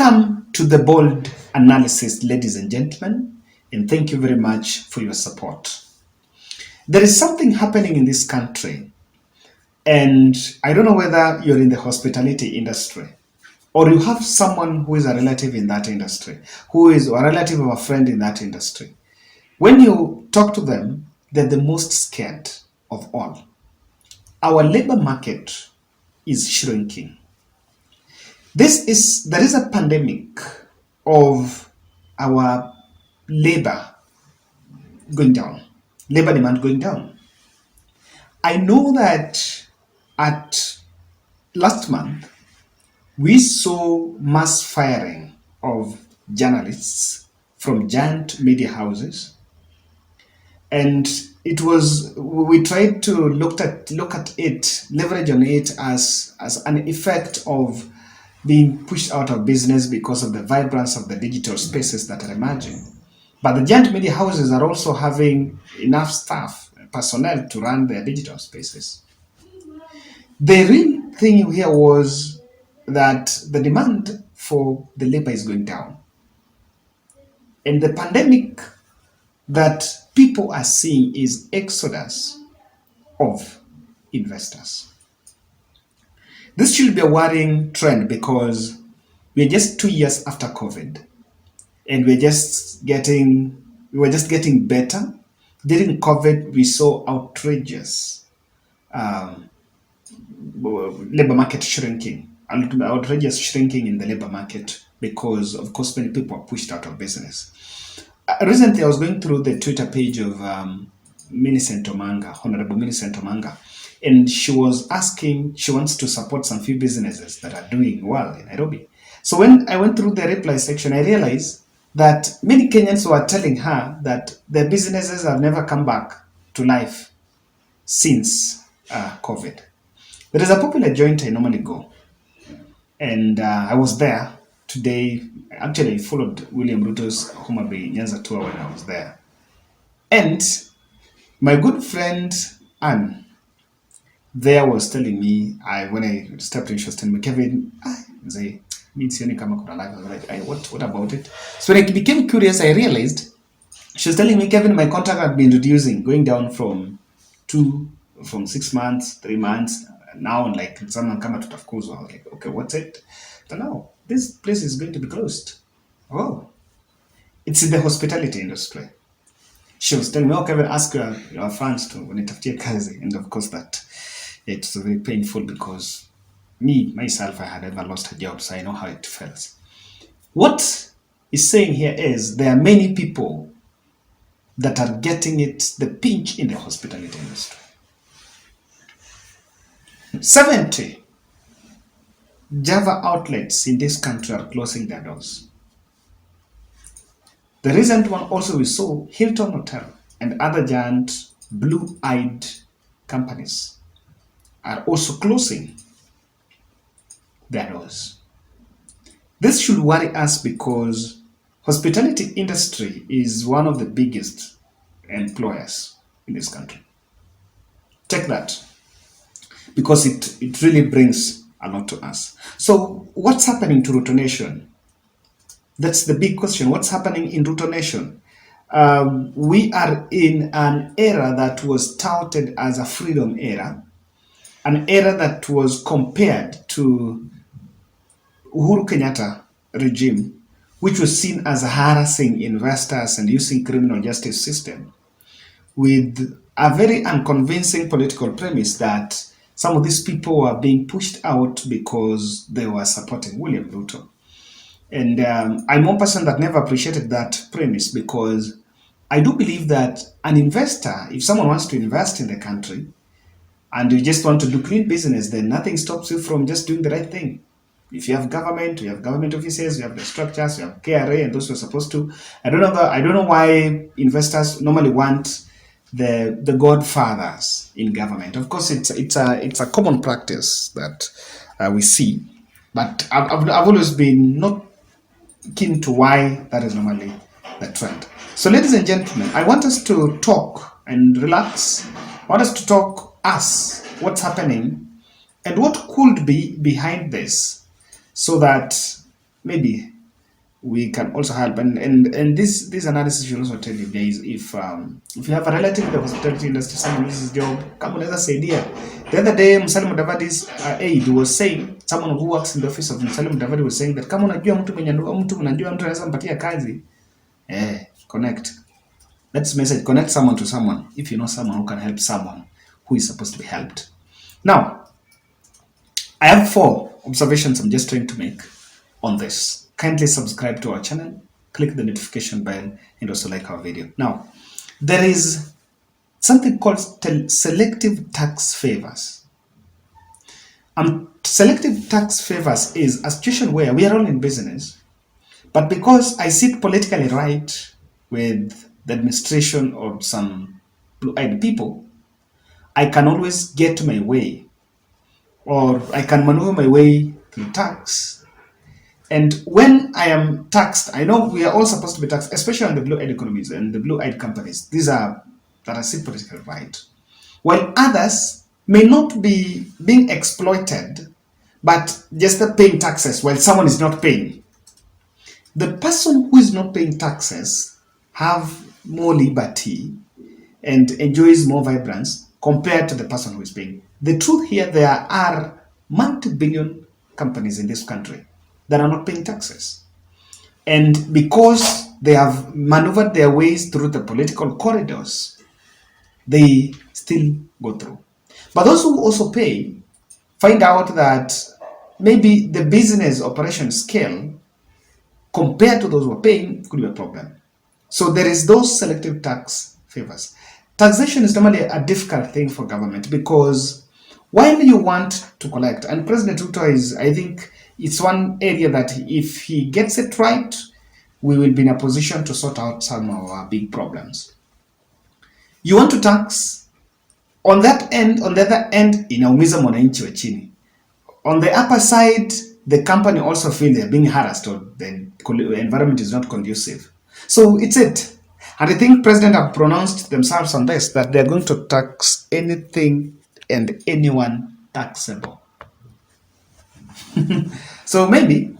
Welcome to the bold analysis, ladies and gentlemen, and thank you very much for your support. There is something happening in this country, and I don't know whether you're in the hospitality industry or you have someone who is a relative in that industry, who is a relative of a friend in that industry. When you talk to them, they're the most scared of all. Our labor market is shrinking. There is a pandemic of our labor going down, labor demand going down. I know that at last month we saw mass firing of journalists from giant media houses, and we tried to look at it, leverage on it as an effect of being pushed out of business because of the vibrance of the digital spaces that are emerging. But the giant media houses are also having enough staff, personnel to run their digital spaces. The real thing here was that the demand for the labor is going down. And the pandemic that people are seeing is exodus of investors. This should be a worrying trend because we're just 2 years after COVID, and we were just getting better. During COVID, we saw outrageous labor market shrinking, outrageous shrinking in the labor market because, of course, many people are pushed out of business. Recently, I was going through the Twitter page of Honorable Millicent Omanga, and she was asking, she wants to support some few businesses that are doing well in Nairobi. So when I went through the reply section, I realized that many Kenyans were telling her that their businesses have never come back to life since COVID. There is a popular joint I normally go, and I was there today. Actually, I followed William Ruto's Homa Bay Nyanza tour when I was there. And my good friend Anne there was telling me, when I stepped in, she was telling me, Kevin, sioni kama kuna life. I was like, what about it? So when I became curious, I realized she was telling me, Kevin, my contract had been reducing, going down from 6 months, 3 months. Now, like, someone come to Tafkuzo. I was like, okay, what's it? But now, this place is going to be closed. Oh, it's in the hospitality industry. She was telling me, oh, Kevin, ask your friends to unitafutie kazi. And of course, that it's very painful because myself, I had ever lost a job, so I know how it feels. What he's saying here is there are many people that are getting the pinch in the hospitality industry. 70 Java outlets in this country are closing their doors. The recent one also we saw Hilton Hotel and other giant blue-eyed companies are also closing their doors. This should worry us because hospitality industry is one of the biggest employers in this country. Take that, because it really brings a lot to us. So what's happening to Ruto Nation? That's the big question. What's happening in Ruto Nation? We are in an era that was touted as a freedom era, an era that was compared to Uhuru Kenyatta regime, which was seen as harassing investors and using criminal justice system, with a very unconvincing political premise that some of these people were being pushed out because they were supporting William Ruto. And I'm one person that never appreciated that premise, because I do believe that an investor, if someone wants to invest in the country and you just want to do clean business, then nothing stops you from just doing the right thing. If you have government, you have government offices, you have the structures, you have KRA, and those who are supposed to. I don't know why investors normally want the godfathers in government. Of course, it's a common practice that we see, but I've always been not keen to why that is normally the trend. So, ladies and gentlemen, I want us to talk and relax. I want us to talk what's happening and what could be behind this, so that maybe we can also help. And this analysis should also tell you guys, if you have a relative in the hospitality industry, someone loses job, kama unaweza saidia. The other day Musalia Mudavadi's aide was saying, someone who works in the office of Musalia Mudavadi was saying that kama unajua mtu anaweza mpatia kazi, connect. That's message. Connect someone to someone if you know someone who can help someone who is supposed to be helped. Now, I have 4 observations I'm just trying to make on this. Kindly subscribe to our channel, click the notification bell, and also like our video. Now, there is something called selective tax favors. Selective tax favors is a situation where we are all in business, but because I sit politically right with the administration or some blue-eyed people, I can always get my way, or I can maneuver my way through tax. And when I am taxed, I know we are all supposed to be taxed, especially on the blue-eyed economies and the blue-eyed companies. These are that are sit politically right. While others may not be being exploited, but just paying taxes while someone is not paying. The person who is not paying taxes have more liberty and enjoys more vibrance compared to the person who is paying. The truth here, there are multi-billion companies in this country that are not paying taxes. And because they have maneuvered their ways through the political corridors, they still go through. But those who also pay find out that maybe the business operation scale compared to those who are paying could be a problem. So there is those selective tax favors. Taxation is normally a difficult thing for government because while you want to collect, and President Ruto is, I think, it's one area that if he gets it right, we will be in a position to sort out some of our big problems. You want to tax, on that end, on the other end, inaumiza mwananchi wa chini. On the upper side, the company also feel they're being harassed or the environment is not conducive. So it's it. And I think President have pronounced themselves on this, that they're going to tax anything and anyone taxable. So maybe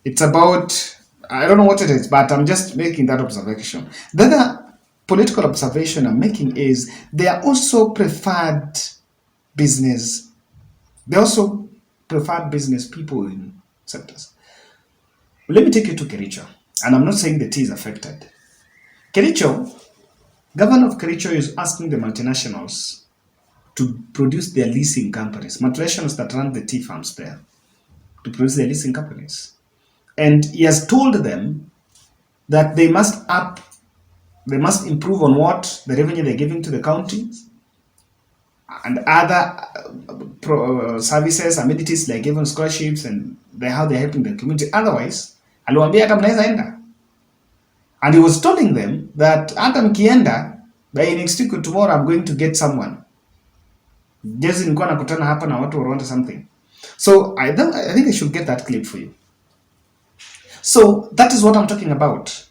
it's about, I don't know what it is, but I'm just making that observation. The other political observation I'm making is they are also preferred business. They also preferred business people in sectors. Let me take you to Kericho. And I'm not saying the tea is affected. Kericho, governor of Kericho is asking the multinationals to produce their leasing companies, multinationals that run the tea farms there, to produce their leasing companies. And he has told them that they must improve on what the revenue they're giving to the counties and other services, amenities like giving scholarships and how they're helping the community. Otherwise, aliwaambia hata mnaweza enda. And he was telling them that hata mkienda, by next week or tomorrow I'm going to get someone. Just nilikuwa nakutana hapa na watu want something. So I think I should get that clip for you. So that is what I'm talking about.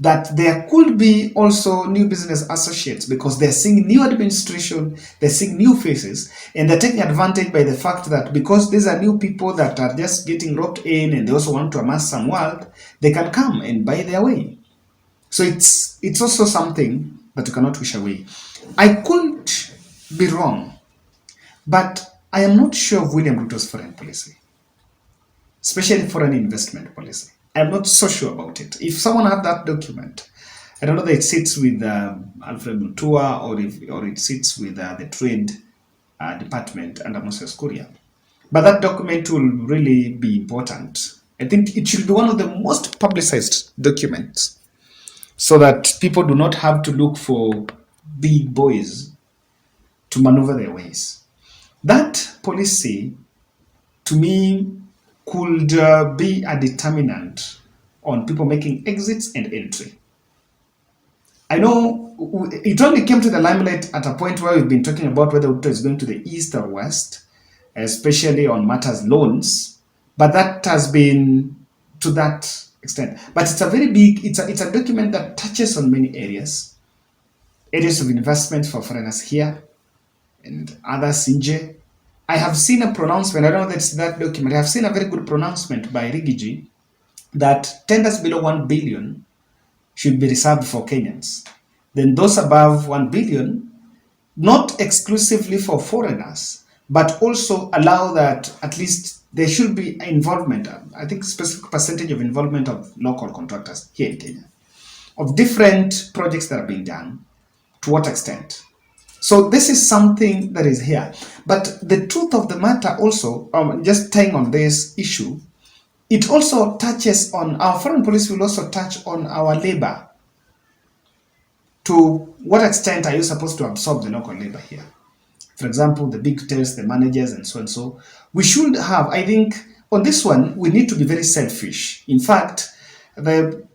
That there could be also new business associates because they're seeing new administration, they're seeing new faces, and they're taking advantage by the fact that because these are new people that are just getting roped in and they also want to amass some wealth, they can come and buy their way. So it's also something that you cannot wish away. I could be wrong, but I am not sure of William Ruto's foreign policy, especially foreign investment policy. I'm not so sure about it. If someone had that document, I don't know that it sits with Alfred Mutua or it sits with the Trade Department under Moses Kuria. But that document will really be important. I think it should be one of the most publicized documents so that people do not have to look for big boys to maneuver their ways. That policy, to me, could be a determinant on people making exits and entry. I know it only came to the limelight at a point where we've been talking about whether Ruto is going to the east or west, especially on matters loans, but that has been to that extent. But it's a very big, it's a document that touches on many areas of investment for foreigners here and others in J. I have seen a pronouncement, I don't know that's that document, I have seen a very good pronouncement by Rigiji that tenders below 1 billion should be reserved for Kenyans. Then those above 1 billion, not exclusively for foreigners, but also allow that at least there should be involvement, I think specific percentage of involvement of local contractors here in Kenya, of different projects that are being done, to what extent. So this is something that is here. But the truth of the matter also, just staying on this issue, it also touches on our foreign policy, will also touch on our labor. To what extent are you supposed to absorb the local labor here? For example, the big test, the managers, and so and so. We should have, I think, on this one, we need to be very selfish. In fact, the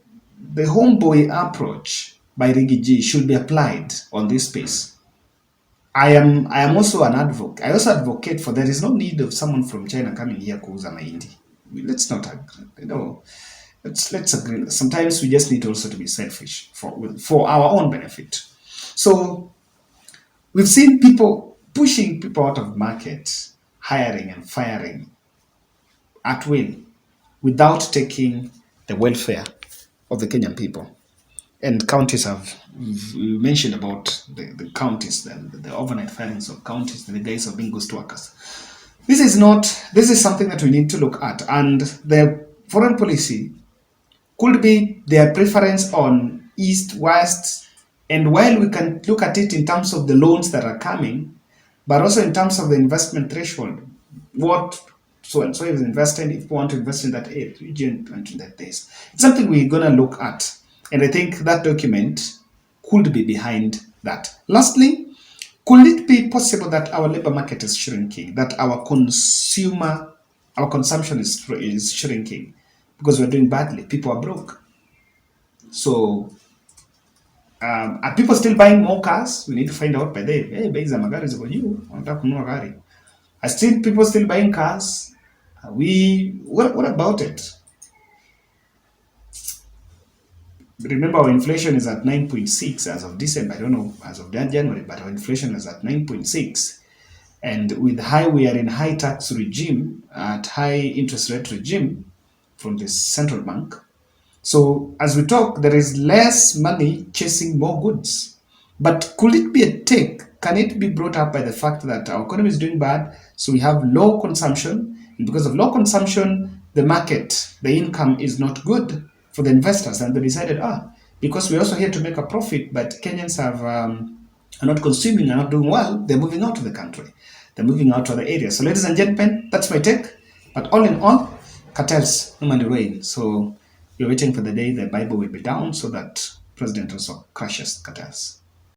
homeboy approach by Rigiji should be applied on this space. I am also an advocate. I also advocate for there is no need of someone from China coming here kuuza mahindi. Let's not agree. Let's agree. Sometimes we just need also to be selfish for our own benefit. So we've seen people pushing people out of market, hiring and firing at will, without taking the welfare of the Kenyan people. And counties have, we mentioned about the counties, the overnight firings of counties, the guys of being ghost workers. This is something that we need to look at. And the foreign policy could be their preference on east, west, and while we can look at it in terms of the loans that are coming, but also in terms of the investment threshold, what so and so is invested, if we want to invest in that region and in that place. It's something we're going to look at. And I think that document could be behind that. Lastly, could it be possible that our labor market is shrinking, that our consumption is shrinking because we're doing badly? People are broke. So, are people still buying more cars? We need to find out by the hey, bei za magari ziko juu, wanataka kununua gari. Are still people still buying cars? What about it? Remember, our inflation is at 9.6 as of December. I don't know as of January, but our inflation is at 9.6. And we are in high tax regime, at high interest rate regime from the central bank. So as we talk, there is less money chasing more goods. But could it be a take? Can it be brought up by the fact that our economy is doing bad, so we have low consumption, and because of low consumption, the market, the income is not good for the investors, and they decided, because we're also here to make a profit, but Kenyans are not consuming, are not doing well, they're moving out of the country. They're moving out to other areas. So ladies and gentlemen, that's my take. But all in all, cartels normally reign. So we're waiting for the day the Bible will be down so that President also crushes cartels.